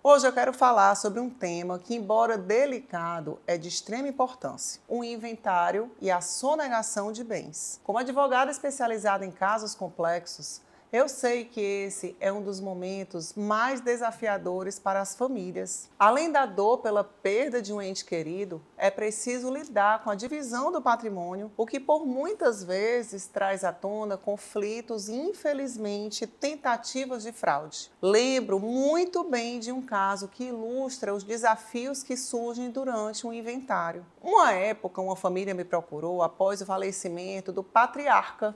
Hoje eu quero falar sobre um tema que, embora delicado, é de extrema importância: o inventário e a sonegação de bens. Como advogada especializada em casos complexos, eu sei que esse é um dos momentos mais desafiadores para as famílias. Além da dor pela perda de um ente querido, é preciso lidar com a divisão do patrimônio, o que por muitas vezes traz à tona conflitos e, infelizmente, tentativas de fraude. Lembro muito bem de um caso que ilustra os desafios que surgem durante um inventário. Uma época, uma família me procurou após o falecimento do patriarca,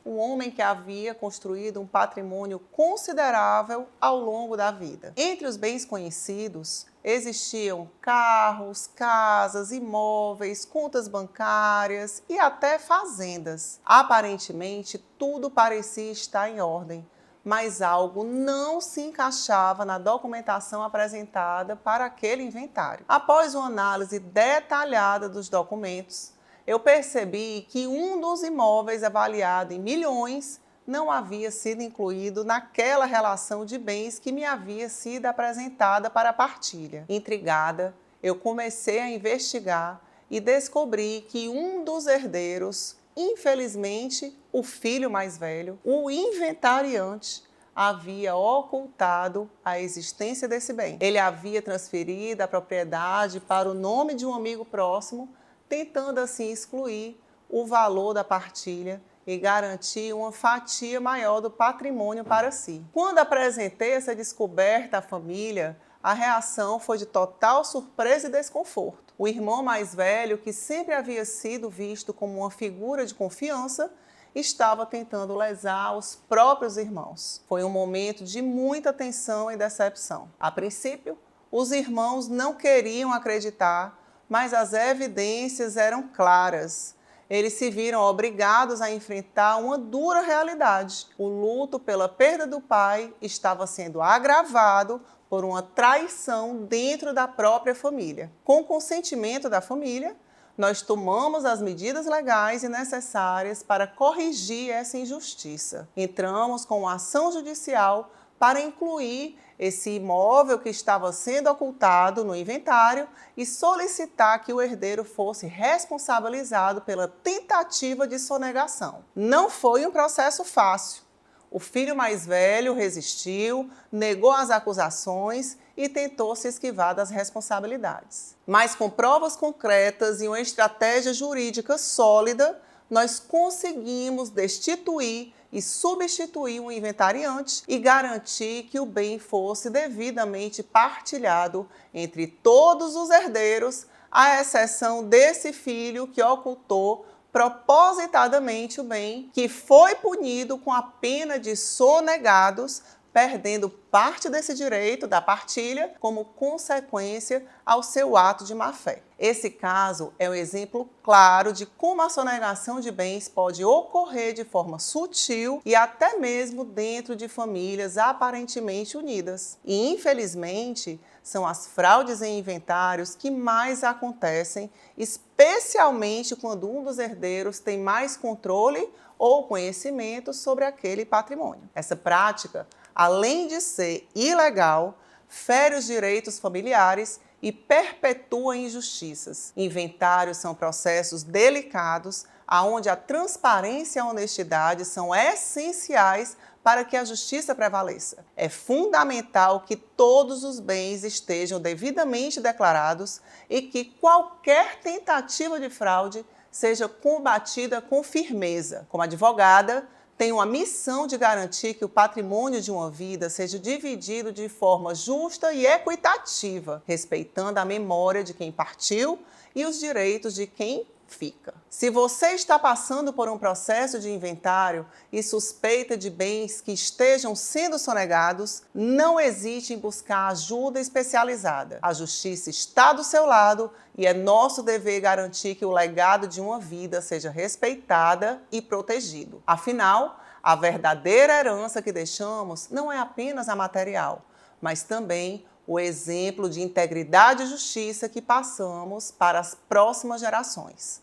um homem que havia construído um patrimônio considerável ao longo da vida. Entre os bens conhecidos, existiam carros, casas, imóveis, contas bancárias e até fazendas. Aparentemente, tudo parecia estar em ordem, mas algo não se encaixava na documentação apresentada para aquele inventário. Após uma análise detalhada dos documentos, eu percebi que um dos imóveis avaliado em milhões não havia sido incluído naquela relação de bens que me havia sido apresentada para a partilha. Intrigada, eu comecei a investigar e descobri que um dos herdeiros, infelizmente o filho mais velho, o inventariante, havia ocultado a existência desse bem. Ele havia transferido a propriedade para o nome de um amigo próximo, tentando assim excluir o valor da partilha e garantir uma fatia maior do patrimônio para si. Quando apresentei essa descoberta à família, a reação foi de total surpresa e desconforto. O irmão mais velho, que sempre havia sido visto como uma figura de confiança, estava tentando lesar os próprios irmãos. Foi um momento de muita tensão e decepção. A princípio, os irmãos não queriam acreditar, mas as evidências eram claras. Eles se viram obrigados a enfrentar uma dura realidade. O luto pela perda do pai estava sendo agravado por uma traição dentro da própria família. Com o consentimento da família, nós tomamos as medidas legais e necessárias para corrigir essa injustiça. Entramos com uma ação judicial para incluir esse imóvel que estava sendo ocultado no inventário e solicitar que o herdeiro fosse responsabilizado pela tentativa de sonegação. Não foi um processo fácil. O filho mais velho resistiu, negou as acusações e tentou se esquivar das responsabilidades. Mas com provas concretas e uma estratégia jurídica sólida, nós conseguimos destituir e substituir um inventariante e garantir que o bem fosse devidamente partilhado entre todos os herdeiros, à exceção desse filho que ocultou propositadamente o bem, que foi punido com a pena de sonegados, perdendo parte desse direito da partilha como consequência ao seu ato de má-fé. Esse caso é um exemplo claro de como a sonegação de bens pode ocorrer de forma sutil e até mesmo dentro de famílias aparentemente unidas. E, infelizmente, são as fraudes em inventários que mais acontecem, especialmente quando um dos herdeiros tem mais controle ou conhecimento sobre aquele patrimônio. Essa prática, além de ser ilegal, fere os direitos familiares e perpetua injustiças. Inventários são processos delicados, onde a transparência e a honestidade são essenciais para que a justiça prevaleça. É fundamental que todos os bens estejam devidamente declarados e que qualquer tentativa de fraude seja combatida com firmeza. Como advogada, tenho a missão de garantir que o patrimônio de uma vida seja dividido de forma justa e equitativa, respeitando a memória de quem partiu e os direitos de quem fica. Se você está passando por um processo de inventário e suspeita de bens que estejam sendo sonegados, não hesite em buscar ajuda especializada. A justiça está do seu lado e é nosso dever garantir que o legado de uma vida seja respeitada e protegido. Afinal, a verdadeira herança que deixamos não é apenas a material, mas também o exemplo de integridade e justiça que passamos para as próximas gerações.